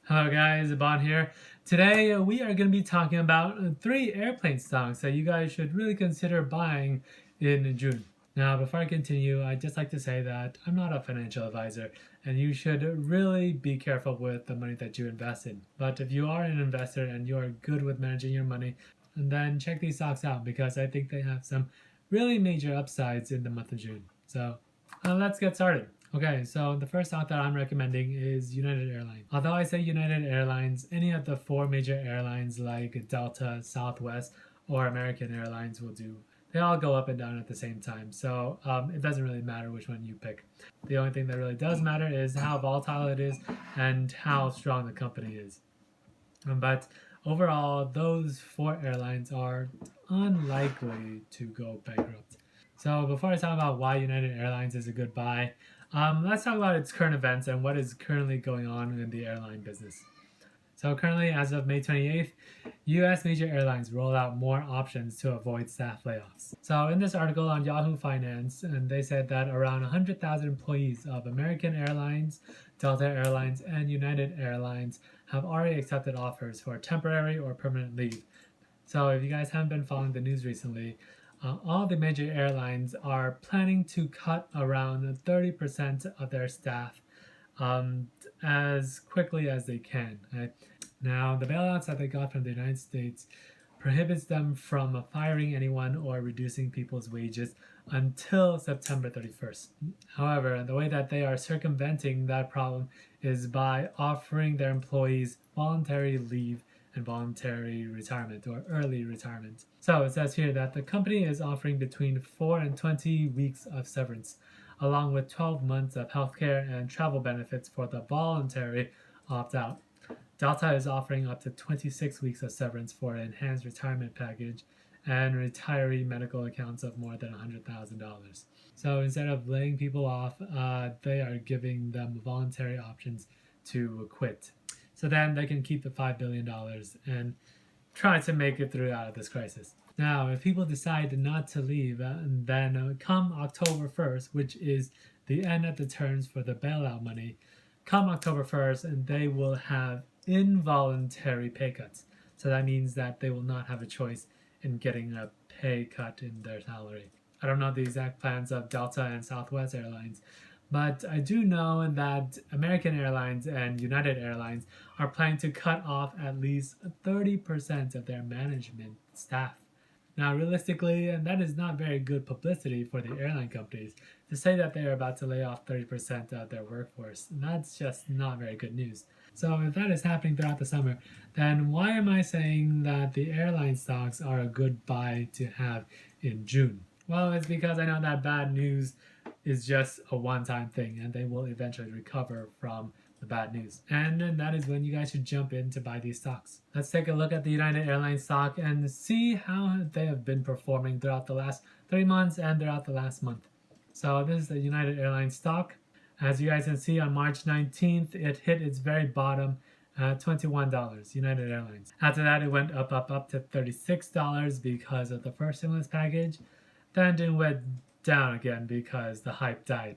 Hello guys, Bon here. Today we are going to be talking about three airplane stocks that you guys should really consider buying in June. Now, before I continue, I'd just like to say that I'm not a financial advisor and you should really be careful with the money that you invest in. But if you are an investor and you are good with managing your money, then check these stocks out because I think they have some really major upsides in the month of June. So let's get started. Okay, so the first stock that I'm recommending is United Airlines. Although I say United Airlines, any of the four major airlines like Delta, Southwest, or American Airlines will do. They all go up and down at the same time, so it doesn't really matter which one you pick. The only thing that really does matter is how volatile it is and how strong the company is. But overall, those four airlines are unlikely to go bankrupt. So before I talk about why United Airlines is a good buy, let's talk about its current events and what is currently going on in the airline business. So currently, as of May 28th, U.S. major airlines roll out more options to avoid staff layoffs. So in this article on Yahoo Finance, and they said that around 100,000 employees of American Airlines, Delta Airlines, and United Airlines have already accepted offers for temporary or permanent leave. So if you guys haven't been following the news recently, all the major airlines are planning to cut around 30% of their staff as quickly as they can. Right? Now, the bailouts that they got from the United States prohibits them from firing anyone or reducing people's wages until September 31st. However, the way that they are circumventing that problem is by offering their employees voluntary leave and voluntary retirement or early retirement. So it says here that the company is offering between 4 and 20 weeks of severance, along with 12 months of healthcare and travel benefits for the voluntary opt-out. Delta is offering up to 26 weeks of severance for an enhanced retirement package and retiree medical accounts of more than $100,000. So instead of laying people off, they are giving them voluntary options to quit. So then they can keep the $5 billion and try to make it through out of this crisis. Now, if people decide not to leave, then come October 1st, which is the end of the terms for the bailout money, come October 1st, and they will have involuntary pay cuts. So that means that they will not have a choice in getting a pay cut in their salary. I don't know the exact plans of Delta and Southwest Airlines, but I do know that American Airlines and United Airlines are planning to cut off at least 30% of their management staff. Now, realistically, and that is not very good publicity for the airline companies to say that they are about to lay off 30% of their workforce. And that's just not very good news. So if that is happening throughout the summer, then why am I saying that the airline stocks are a good buy to have in June? Well, it's because I know that bad news is just a one-time thing and they will eventually recover from the bad news. And that is when you guys should jump in to buy these stocks. Let's take a look at the United Airlines stock and see how they have been performing throughout the last 3 months and throughout the last month. So this is the United Airlines stock. As you guys can see, on March 19th, it hit its very bottom at $21, United Airlines. After that, it went up to $36 because of the first stimulus package. Then it went down again because the hype died.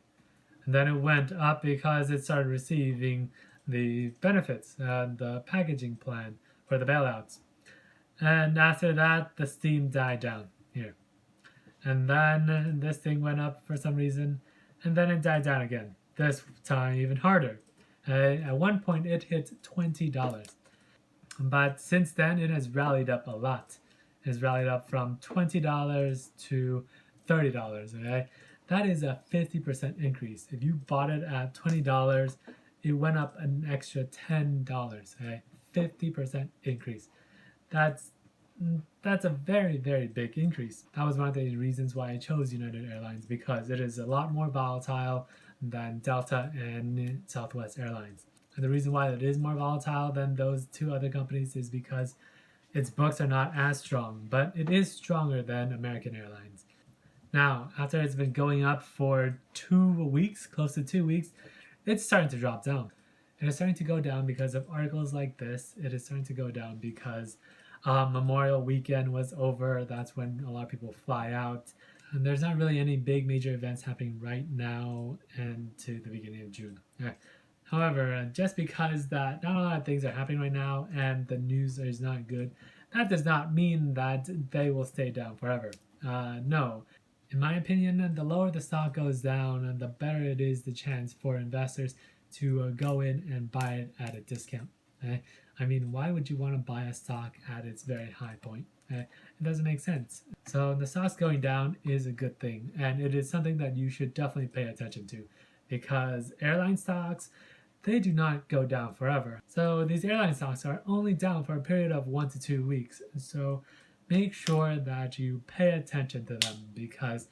And then it went up because it started receiving the benefits and the packaging plan for the bailouts. And after that, the steam died down here. And then this thing went up for some reason, and then it died down again. This time even harder. At one point, it hit $20. But since then, it has rallied up a lot. It has rallied up from $20 to $30, okay? That is a 50% increase. If you bought it at $20, it went up an extra $10, okay? 50% increase. That's a very, very big increase. That was one of the reasons why I chose United Airlines, because it is a lot more volatile than Delta and Southwest Airlines. And the reason why it is more volatile than those two other companies is because its books are not as strong, but it is stronger than American Airlines. Now, after it's been going up for 2 weeks, close to 2 weeks, it's starting to drop down. It is starting to go down because of articles like this. It is starting to go down because Memorial weekend was over. That's when a lot of people fly out. And there's not really any big major events happening right now and to the beginning of June. However, just because that not a lot of things are happening right now and the news is not good, that does not mean that they will stay down forever. No. In my opinion, the lower the stock goes down, the better it is the chance for investors to go in and buy it at a discount. I mean, why would you want to buy a stock at its very high point? It doesn't make sense. So the stock's going down is a good thing, and it is something that you should definitely pay attention to, because airline stocks, they do not go down forever. So these airline stocks are only down for a period of 1 to 2 weeks. So make sure that you pay attention to them, because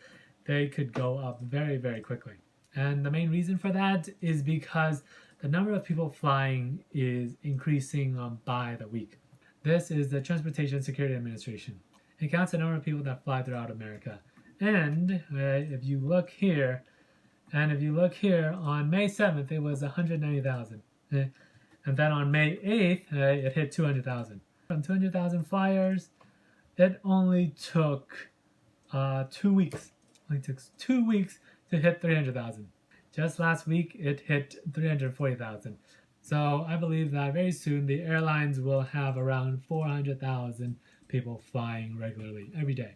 they could go up very, very quickly. And the main reason for that is because the number of people flying is increasing by the week. This is the Transportation Security Administration. It counts the number of people that fly throughout America. And if you look here, on May 7th, it was 190,000. And then on May 8th, it hit 200,000. From 200,000 flyers, it only took 2 weeks. It only took 2 weeks to hit 300,000. Just last week, it hit 340,000. So I believe that very soon the airlines will have around 400,000 people flying regularly every day.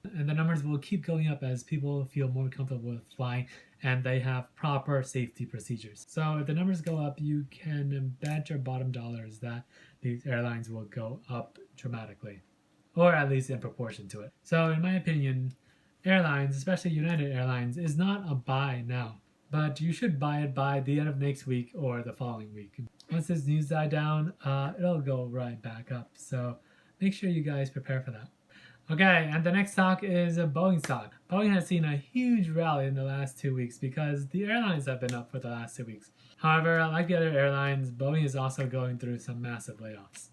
And the numbers will keep going up as people feel more comfortable with flying and they have proper safety procedures. So if the numbers go up, you can bet your bottom dollars that these airlines will go up dramatically, or at least in proportion to it. So in my opinion, airlines, especially United Airlines, is not a buy now, but you should buy it by the end of next week or the following week. Once this news dies down, it'll go right back up. So make sure you guys prepare for that. Okay, and the next stock is a Boeing stock. Boeing has seen a huge rally in the last 2 weeks because the airlines have been up for the last 2 weeks. However, like the other airlines, Boeing is also going through some massive layoffs.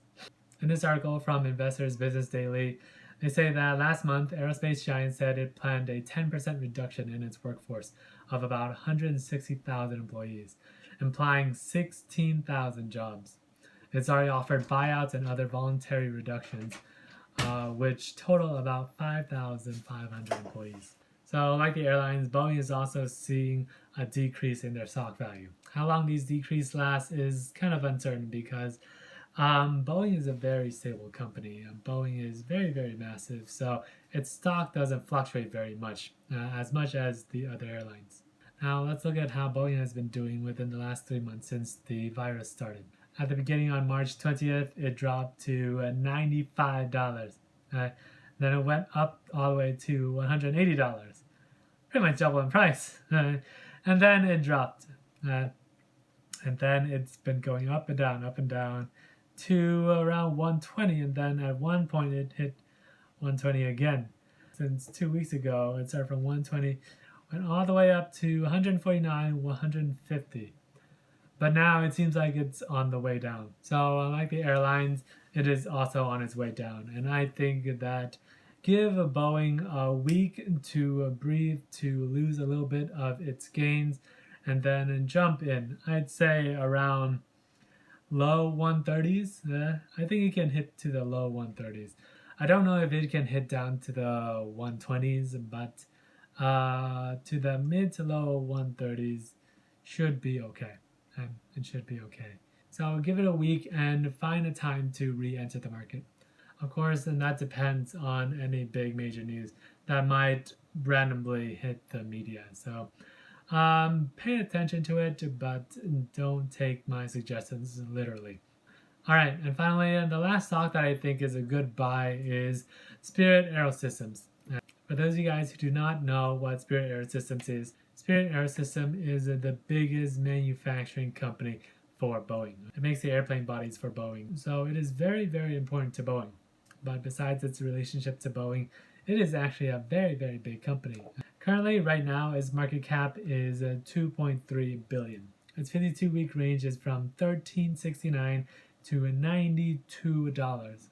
In this article from Investors Business Daily, they say that last month, aerospace giant said it planned a 10% reduction in its workforce of about 160,000 employees, implying 16,000 jobs. It's already offered buyouts and other voluntary reductions, which total about 5,500 employees. So like the airlines, Boeing is also seeing a decrease in their stock value. How long these decreases last is kind of uncertain because Boeing is a very stable company. Boeing is very, very massive, so its stock doesn't fluctuate very much, as much as the other airlines. Now let's look at how Boeing has been doing within the last 3 months since the virus started. At the beginning on March 20th, it dropped to $95. Then it went up all the way to $180. Pretty much double in price. And then it dropped. And then it's been going up and down to around 120. And then at one point it hit 120 again. Since 2 weeks ago, it started from 120, went all the way up to 149, 150. But now it seems like it's on the way down. So like the airlines, it is also on its way down. And I think that give Boeing a week to breathe, to lose a little bit of its gains, and then jump in. I'd say around low 130s. I think it can hit to the low 130s. I don't know if it can hit down to the 120s, but to the mid to low 130s should be okay. It should be okay. So give it a week and find a time to re-enter the market. Of course, and that depends on any big major news that might randomly hit the media. So pay attention to it, but don't take my suggestions literally. All right, and finally, the last stock that I think is a good buy is Spirit Aerosystems. For those of you guys who do not know what Spirit Aerosystems is, Spirit Aerosystems is the biggest manufacturing company for Boeing. It makes the airplane bodies for Boeing. So it is very, very important to Boeing. But besides its relationship to Boeing, it is actually a very, very big company. Currently, right now, its market cap is $2.3 billion. Its 52-week range is from $13.69 to $92.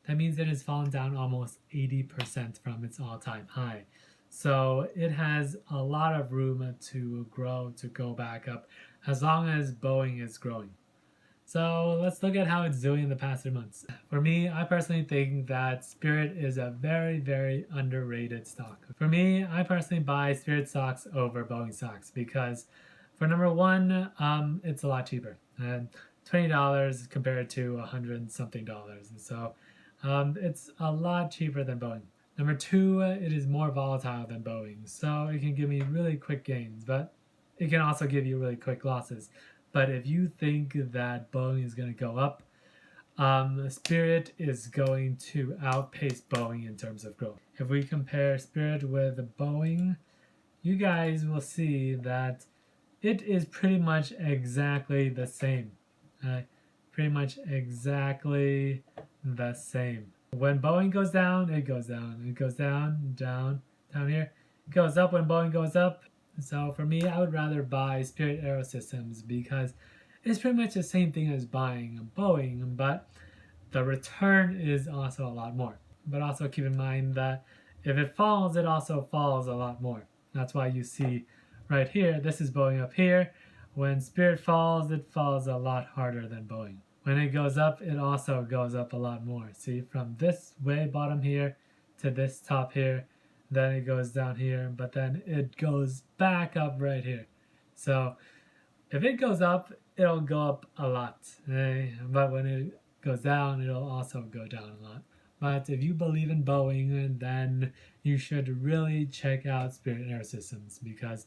That means it has fallen down almost 80% from its all-time high. So it has a lot of room to grow, to go back up, as long as Boeing is growing. So let's look at how it's doing in the past 3 months. For me, I personally think that Spirit is a very, very underrated stock. For me, I personally buy Spirit stocks over Boeing stocks because For number one, it's a lot cheaper, and $20 compared to $100-something. So it's a lot cheaper than Boeing. Number two, it is more volatile than Boeing, so it can give me really quick gains, but it can also give you really quick losses. But if you think that Boeing is going to go up, Spirit is going to outpace Boeing in terms of growth. If we compare Spirit with Boeing, you guys will see that it is pretty much exactly the same. Pretty much exactly the same. When Boeing goes down, it goes down. It goes down, down, down here. It goes up when Boeing goes up. So for me, I would rather buy Spirit Aerosystems because it's pretty much the same thing as buying a Boeing, but the return is also a lot more. But also keep in mind that if it falls, it also falls a lot more. That's why you see right here, this is Boeing up here. When Spirit falls, it falls a lot harder than Boeing. When it goes up, it also goes up a lot more. See, from this way bottom here to this top here, then it goes down here, but then it goes back up right here. So if it goes up, it'll go up a lot. But when it goes down, it'll also go down a lot. But if you believe in Boeing, then you should really check out Spirit Aerosystems, because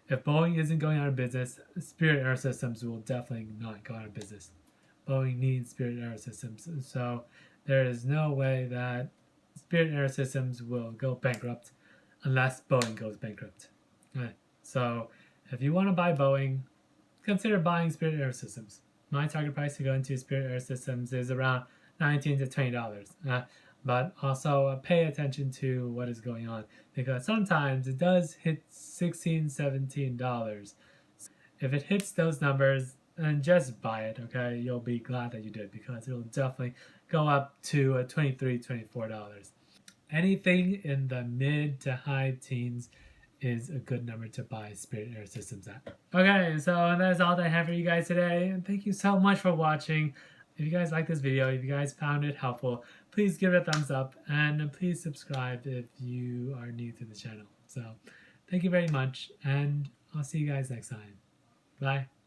if Boeing isn't going out of business, Spirit Aerosystems will definitely not go out of business. Boeing needs Spirit Aerosystems, so there is no way that Spirit Aerosystems will go bankrupt unless Boeing goes bankrupt. So if you want to buy Boeing, consider buying Spirit Aerosystems. My target price to go into Spirit Aerosystems is around $19 to $20. But also pay attention to what is going on, because sometimes it does hit $16, $17. If it hits those numbers, then just buy it, okay? You'll be glad that you did, because it'll definitely go up to $23, $24. Anything in the mid to high teens is a good number to buy Spirit Aerosystems at. Okay, so that's all that I have for you guys today, and thank you so much for watching. If you guys like this video, if you guys found it helpful, please give it a thumbs up, and please subscribe if you are new to the channel. So thank you very much, and I'll see you guys next time. Bye.